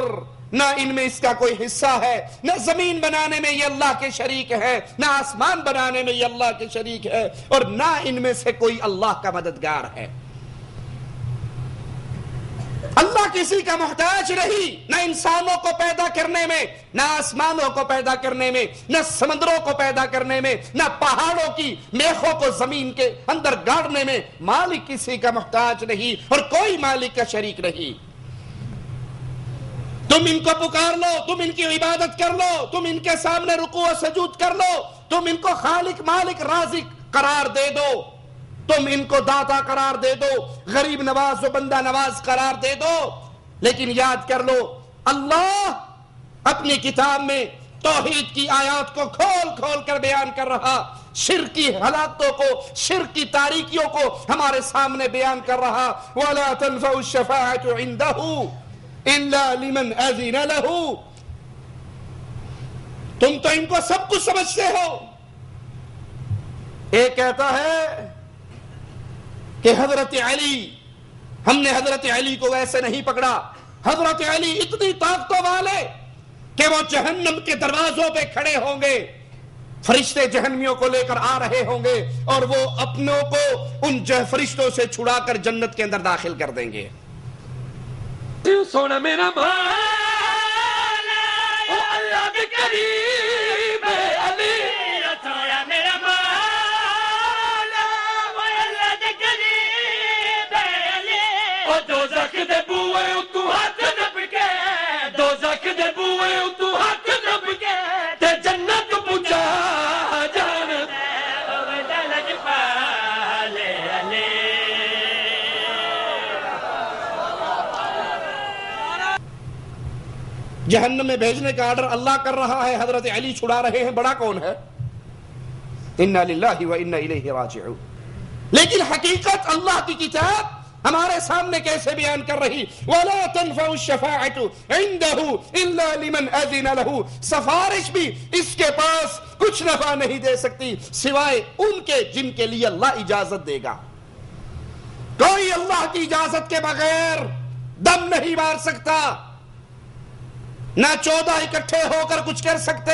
اور نہ ان میں اس کا کوئی حصہ ہے، نہ زمین بنانے میں یہ اللہ کے شریک ہے، نہ آسمان بنانے میں یہ اللہ کے شریک ہے، اور نہ ان میں سے کوئی اللہ کا مددگار ہے۔ اللہ کسی کا محتاج نہیں، نہ انسانوں کو پیدا کرنے میں، نہ آسمانوں کو پیدا کرنے میں، نہ سمندروں کو پیدا کرنے میں، نہ پہاڑوں کی میخوں کو زمین کے اندر گاڑنے میں۔ مالک کسی کا محتاج نہیں اور کوئی مالک کا شریک نہیں۔ تم ان کو پکار لو، تم ان کی عبادت کر لو، تم ان کے سامنے رکوع و سجود کر لو، تم ان کو خالق مالک رازق قرار دے دو، تم ان کو داتا قرار دے دو، غریب نواز و بندہ نواز قرار دے دو، لیکن یاد کر لو اللہ اپنی کتاب میں توحید کی آیات کو کھول کھول کر بیان کر رہا، شرک کی حالاتوں کو، شرک کی تاریکیوں کو ہمارے سامنے بیان کر رہا۔ وَلَا تَنْفَعُ الشَّفَاعَةُ عِنْدَهُ إِلَّا لِمَنْ أَذِنَ لَهُ۔ تم تو ان کو سب کچھ سمجھتے ہو۔ ایک کہتا ہے کہ حضرت علی، ہم نے حضرت علی کو ویسے نہیں پکڑا، حضرت علی اتنی طاقتوں والے کہ وہ جہنم کے دروازوں پہ کھڑے ہوں گے، فرشتے جہنمیوں کو لے کر آ رہے ہوں گے اور وہ اپنوں کو ان فرشتوں سے چھڑا کر جنت کے اندر داخل کر دیں گے۔ سونا میرا مولا او اللہ کے قریب علی، سونا میرا مولا او اللہ کے قریب علی، او دوزخ دے بوئے تو ہاتھ دب کے، دوزخ دے بوئے تو ہاتھ دب کے تے جنت پہنچا جان جہنم میں بھیجنے کا آرڈر اللہ کر رہا ہے، حضرت علی چھڑا رہے ہیں، بڑا کون ہے؟ انا للہ و انا الیہ راجعون۔ لیکن حقیقت اللہ کی کتاب ہمارے سامنے کیسے بیان کر رہی؟ وَلَا تَنْفَعُ الشَّفَاعَةُ عِنْدَهُ إِلَّا لِمَنْ أَذِنَ لَهُ۔ سفارش بھی اس کے پاس کچھ نفع نہیں دے سکتی سوائے ان کے جن کے لیے اللہ اجازت دے گا۔ کوئی اللہ کی اجازت کے بغیر دم نہیں مار سکتا، نہ 14 اکٹھے ہو کر کچھ کر سکتے،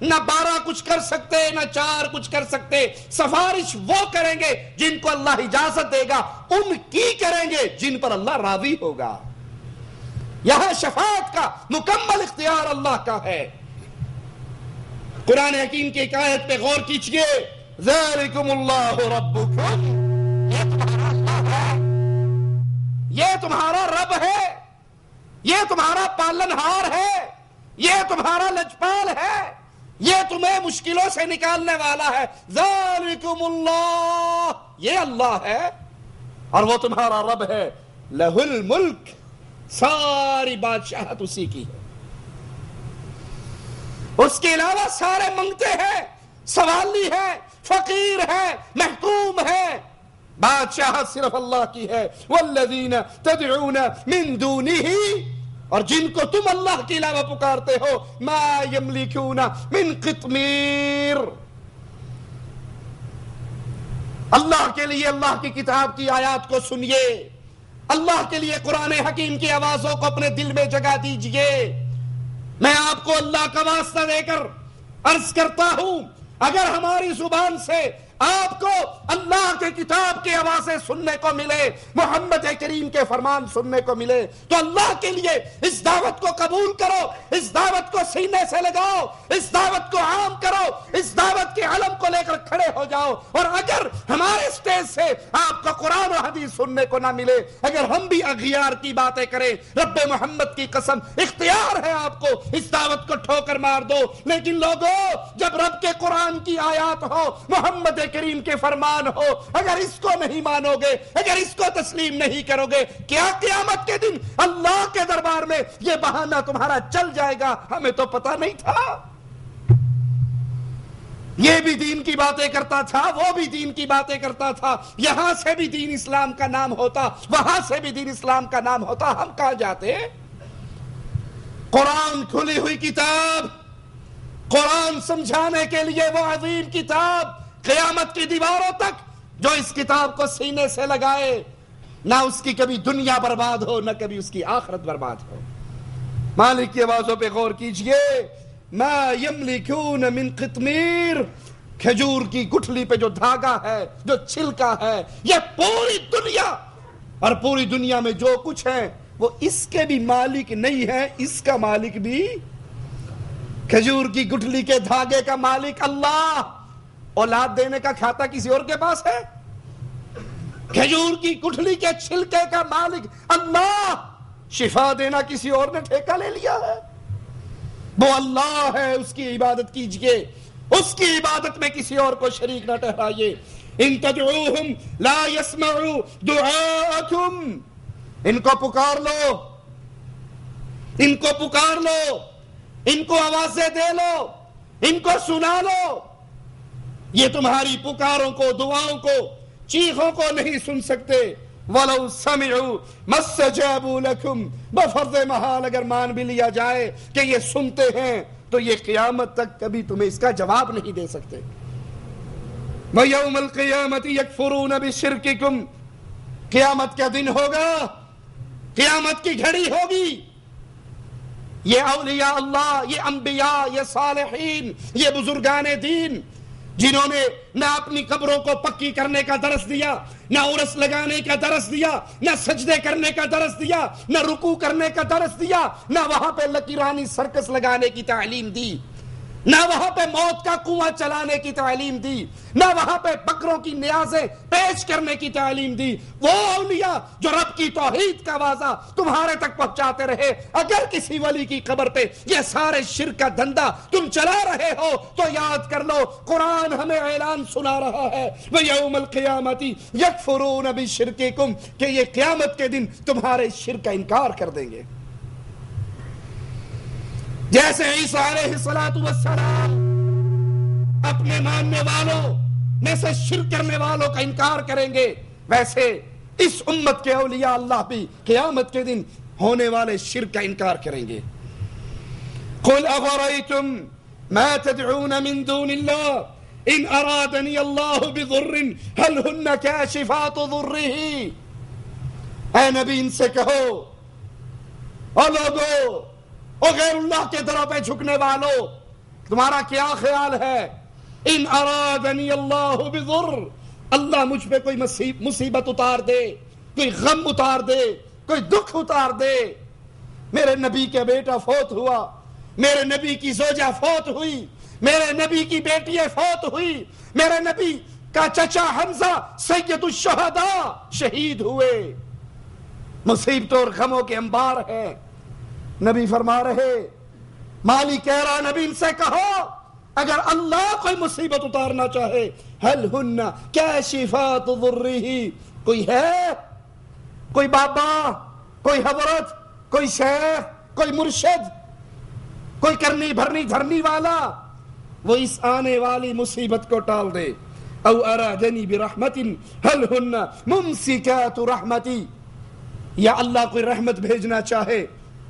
نہ 12 کچھ کر سکتے، نہ 4 کچھ کر سکتے۔ سفارش وہ کریں گے جن کو اللہ اجازت دے گا، ان کی کریں گے جن پر اللہ راضی ہوگا۔ یہاں شفاعت کا مکمل اختیار اللہ کا ہے۔ قرآن حکیم کی ایک آیت پہ غور کیجئے، ذَلِكُمُ اللَّهُ رَبُّكُمْ، یہ تمہارا اللہ ہے، یہ تمہارا رب ہے، یہ تمہارا پالنہار ہے، یہ تمہارا لجپال ہے، یہ تمہیں مشکلوں سے نکالنے والا ہے۔ ذالکم اللہ، یہ اللہ ہے اور وہ تمہارا رب ہے۔ لہ الملک، ساری بادشاہت اسی کی ہے، اس کے علاوہ سارے منگتے ہیں، سوالی ہے، فقیر ہے، محکوم ہے، بادشاہت صرف اللہ کی ہے۔ والذین تدعون من دونہ، اور جن کو تم اللہ کے علاوہ پکارتے ہو، ما یملکون من قطمیر، اللہ کے لیے اللہ کی کتاب کی آیات کو سنیے، اللہ کے لیے قرآن حکیم کی آوازوں کو اپنے دل میں جگہ دیجئے۔ میں آپ کو اللہ کا واسطہ دے کر عرض کرتا ہوں، اگر ہماری زبان سے آپ کو اللہ کے کتاب کی آوازیں سننے کو ملے، محمد کریم کے فرمان سننے کو ملے، تو اللہ کے لیے اس دعوت کو قبول کرو، اس دعوت کو سینے سے لگاؤ، اس دعوت کو عام کرو، اس دعوت کے علم کو لے کر کھڑے ہو جاؤ۔ اور اگر ہمارے اسٹیج سے آپ کو قرآن و حدیث سننے کو نہ ملے، اگر ہم بھی اغیار کی باتیں کریں، رب محمد کی قسم اختیار ہے آپ کو اس دعوت کو ٹھوکر مار دو۔ لیکن لوگوں، جب رب کے قرآن کی آیات ہو، محمد کریم کے فرمان ہو، اگر اس کو نہیں مانو گے، اگر اس کو تسلیم نہیں کرو گے، کیا قیامت کے دن اللہ کے دربار میں یہ بہانہ تمہارا چل جائے گا؟ ہمیں تو پتہ نہیں تھا، یہ بھی دین کی باتیں کرتا تھا، وہ بھی دین کی باتیں کرتا تھا، یہاں سے بھی دین اسلام کا نام ہوتا، وہاں سے بھی دین اسلام کا نام ہوتا، ہم کہاں جاتے؟ قرآن کھلی ہوئی کتاب، قرآن سمجھانے کے لیے وہ عظیم کتاب، قیامت کی دیواروں تک جو اس کتاب کو سینے سے لگائے، نہ اس کی کبھی دنیا برباد ہو، نہ کبھی اس کی آخرت برباد ہو۔ مالک کی آوازوں پہ غور کیجئے. ما یملکون من قطمیر، کھجور کی گٹھلی پہ جو دھاگا ہے، جو چھلکا ہے، یہ پوری دنیا اور پوری دنیا میں جو کچھ ہے وہ اس کے بھی مالک نہیں ہے، اس کا مالک بھی کھجور کی گٹھلی کے دھاگے کا مالک اللہ. اولاد دینے کا کھاتا کسی اور کے پاس ہے؟ کھجور کی گٹھلی کے چھلکے کا مالک اللہ. شفا دینا کسی اور نے ٹھیکہ لے لیا ہے؟ وہ اللہ ہے، اس کی عبادت کیجئے، اس کی عبادت میں کسی اور کو شریک نہ ٹھہرائیے. ان تدعوہم لا يسمعوا دعاءکم، ان کو پکار لو، ان کو پکار لو، ان کو آوازیں دے لو، ان کو سنا لو، یہ تمہاری پکاروں کو، دعاؤں کو، چیخوں کو نہیں سن سکتے. وَلَوْ سَمِعُوا مَا اسْتَجَابُوا لَكُمْ، بفرض محال اگر مان بھی لیا جائے کہ یہ سنتے ہیں تو یہ قیامت تک کبھی تمہیں اس کا جواب نہیں دے سکتے. وَيَوْمَ الْقِيَامَةِ يَكْفُرُونَ بِشِرْكِكُمْ، قیامت کا دن ہوگا، قیامت کی گھڑی ہوگی. یہ اولیاء اللہ، یہ انبیاء، یہ صالحین، یہ بزرگان دین جنہوں نے نہ اپنی قبروں کو پکی کرنے کا درس دیا، نہ عرس لگانے کا درس دیا، نہ سجدے کرنے کا درس دیا، نہ رکوع کرنے کا درس دیا، نہ وہاں پہ لکیرانی سرکس لگانے کی تعلیم دی، نہ وہاں پہ موت کا کنواں چلانے کی تعلیم دی، نہ وہاں پہ بکروں کی نیازیں پیش کرنے کی تعلیم دی. وہ اولیاء جو رب کی توحید کا واضح تمہارے تک پہنچاتے رہے، اگر کسی ولی کی قبر پہ یہ سارے شرک کا دھندا تم چلا رہے ہو تو یاد کر لو، قرآن ہمیں اعلان سنا رہا ہے وَيَوْمَ الْقِيَامَةِ يَكْفُرُونَ بِشِرْكِكُمْ، کہ یہ قیامت کے دن تمہارے شرک کا انکار کر دیں گے. جیسے عیسیٰ علیہ السلام اپنے ماننے والوں میں سے شرک کرنے والوں کا انکار کریں گے، ویسے اس امت کے اولیاء اللہ بھی قیامت کے دن ہونے والے شرک کا انکار کریں گے. قُلْ أَفَرَيْتُمْ مَا تَدْعُونَ مِن دُونِ اللَّهِ إِنْ أَرَادَنِيَ اللَّهُ بِضُرٍّ هَلْ هُنَّ كَاشِفَاتُ ضُرِّهِ. اے نبی ان سے کہو، او لوگو، او غیر اللہ کے دروں پہ جھکنے والو، تمہارا کیا خیال ہے؟ ان ارادنی اللہ بضر، اللہ مجھ پہ کوئی مصیبت اتار دے، کوئی غم اتار دے، کوئی دکھ اتار دے، میرے نبی کا بیٹا فوت ہوا، میرے نبی کی زوجہ فوت ہوئی، میرے نبی کی بیٹی فوت ہوئی، میرے نبی کا چچا حمزہ سید الشہداء شہید ہوئے، مصیبتوں اور غموں کے انبار ہیں. نبی فرما رہے، مالک کہہ رہا نبی ان سے کہو اگر اللہ کوئی مصیبت اتارنا چاہے، هل ہن کاشفات ضرہ، کوئی ہے، کوئی بابا، کوئی حضرت، کوئی شیخ، کوئی مرشد، کوئی کرنی بھرنی دھرنی والا، وہ اس آنے والی مصیبت کو ٹال دے. او ارادنی برحمت هل ہن ممسکات رحمتی، یا اللہ کوئی رحمت بھیجنا چاہے،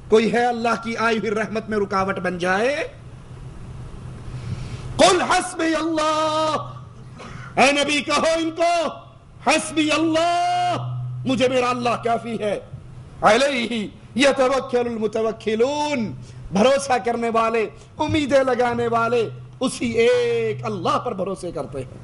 کوئی ہے اللہ کی آئی ہوئی رحمت میں رکاوٹ بن جائے؟ قل حسبی اللہ، اے نبی کہو ان کو حسبی اللہ، مجھے میرا اللہ کافی ہے. علیہ یتوکل المتوکلون، بھروسہ کرنے والے، امیدیں لگانے والے اسی ایک اللہ پر بھروسے کرتے ہیں.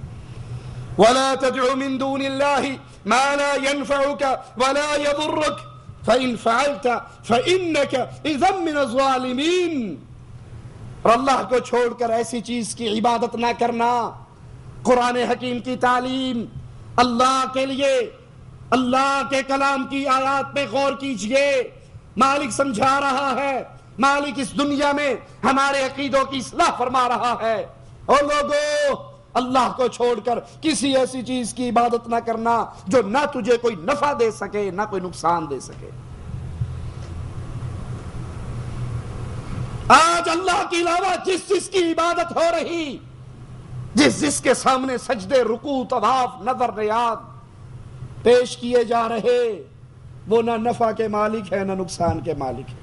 ولا تدع من دون اللہ ما لا ينفعك ولا يضرك فإن فعلت فإنك إذا من الظالمين. اور اللہ کو چھوڑ کر ایسی چیز کی عبادت نہ کرنا. قرآن حکیم کی تعلیم، اللہ کے لیے، اللہ کے کلام کی آیات پہ غور کیجئے. مالک سمجھا رہا ہے، مالک اس دنیا میں ہمارے عقیدوں کی اصلاح فرما رہا ہے. اور لوگوں، اللہ کو چھوڑ کر کسی ایسی چیز کی عبادت نہ کرنا جو نہ تجھے کوئی نفع دے سکے نہ کوئی نقصان دے سکے. آج اللہ کے علاوہ جس جس کی عبادت ہو رہی، جس جس کے سامنے سجدے، رکوع، طواف، نظر، نیاز پیش کیے جا رہے، وہ نہ نفع کے مالک ہے نہ نقصان کے مالک ہے.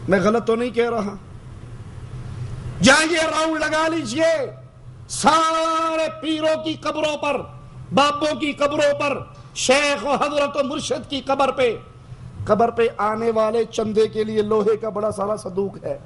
میں غلط تو نہیں کہہ رہا؟ جائیے راؤنڈ لگا لیجئے سارے پیروں کی قبروں پر، بابوں کی قبروں پر، شیخ و حضرت و مرشد کی قبر پہ قبر پہ آنے والے چندے کے لیے لوہے کا بڑا سارا صندوق ہے.